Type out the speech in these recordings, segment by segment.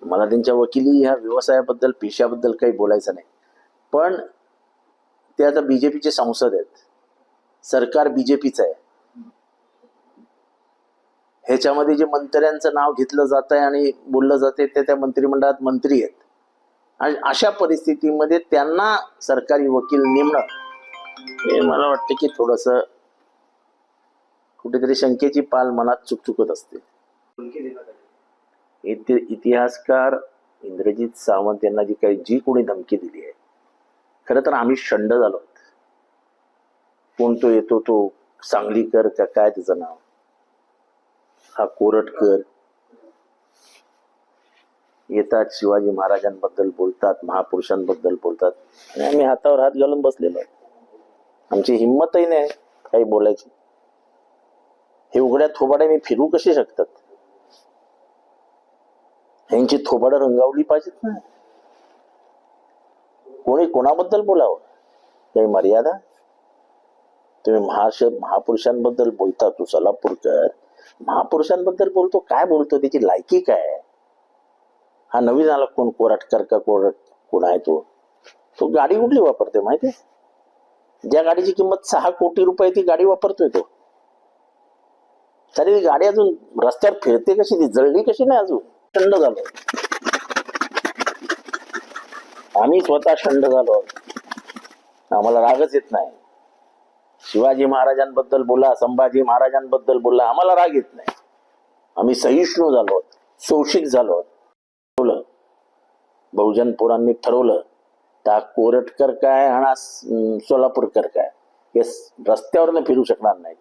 मला त्यांच्या वकिली ह्या व्यवसायाबद्दल पेशाबद्दल काही बोलायचं नाही, पण ते आता बीजेपीचे संसद आहेत, सरकार बीजेपीचं आहे, ह्याच्यामध्ये जे मंत्र्यांचं नाव घेतलं जात आहे आणि बोललं जाते ते त्या मंत्रिमंडळात मंत्री आहेत, आणि अशा परिस्थितीमध्ये त्यांना सरकारी वकील नेमणं हे मला वाटतं की थोडस कुठेतरी शंकेची पाल मनात चुकचुकत असते. इतिहासकार इंद्रजित सावंत यांना जी कोणी धमकी दिली आहे, खरं तर आम्ही शंड झालो. कोण तो येतो तो सांगलीकर का काय त्याचं नाव, हा कोरटकर, येतात शिवाजी महाराजांबद्दल बोलतात, महापुरुषांबद्दल बोलतात, आणि आम्ही हातावर हात घालून बसलेलो आहे. आमची हिंमतही नाही काही बोलायची. हे उघड्या थोबाड्याने फिरू कसे शकतात? यांची थोबाडं रंगावली पाहिजेत ना. कोणी कोणाबद्दल बोलावं, काही मर्यादा? तुम्ही महापुरुषांबद्दल बोलता, तू सोलापूरकर महापुरुषांबद्दल बोलतो, काय बोलतो, त्याची लायकी काय? हा नवीन आला कोण कोराटकर का कोण आहे तो गाडी कुठली वापरते माहितीये? ज्या गाडीची किंमत 6 कोटी रुपये ती गाडी वापरतोय तो. तरी ती गाडी अजून रस्त्यावर फिरते कशी, ती जळली कशी नाही अजून? शंड झालो आम्ही, स्वतः शंड झालो. आम्हाला रागच येत नाही. शिवाजी महाराजांबद्दल बोला, संभाजी महाराजांबद्दल बोला, आम्हाला राग येत नाही. आम्ही सहिष्णू झालो, शोषित झालो. बहुजन पोरांनी ठरवलं त्या कोरटकर काय आणि सोलापूरकर काय हे रस्त्यावरनं फिरू शकणार नाहीत.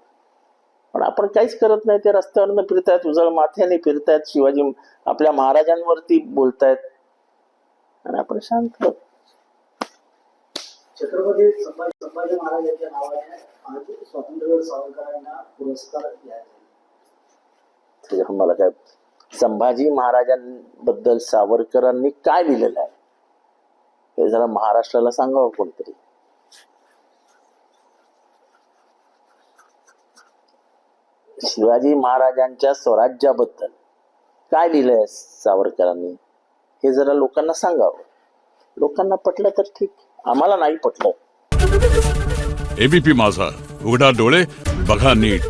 पण आपण काहीच करत नाही. ते रस्त्यावरनं फिरतायत, उजळ माथ्याने फिरतायत, शिवाजी आपल्या महाराजांवरती बोलतायत, आणि आपण शांत. छत्रपती संभाजी महाराज यांच्या नावाने स्वातंत्र्यवीर सावरकरांना पुरस्कार द्यायचा. मला काय संभाजी महाराजांबद्दल सावरकरांनी काय लिहिलेलं आहे हे जरा महाराष्ट्राला सांगावं कोणतरी. शिवाजी महाराजांच्या स्वराज्याबद्दल काय लिहिलंय सावरकरांनी हे जरा लोकांना सांगावं. लोकांना पटलं तर ठीक, आम्हाला नाही पटलं. एबीपी माझा, उघडा डोळे बघा नीट.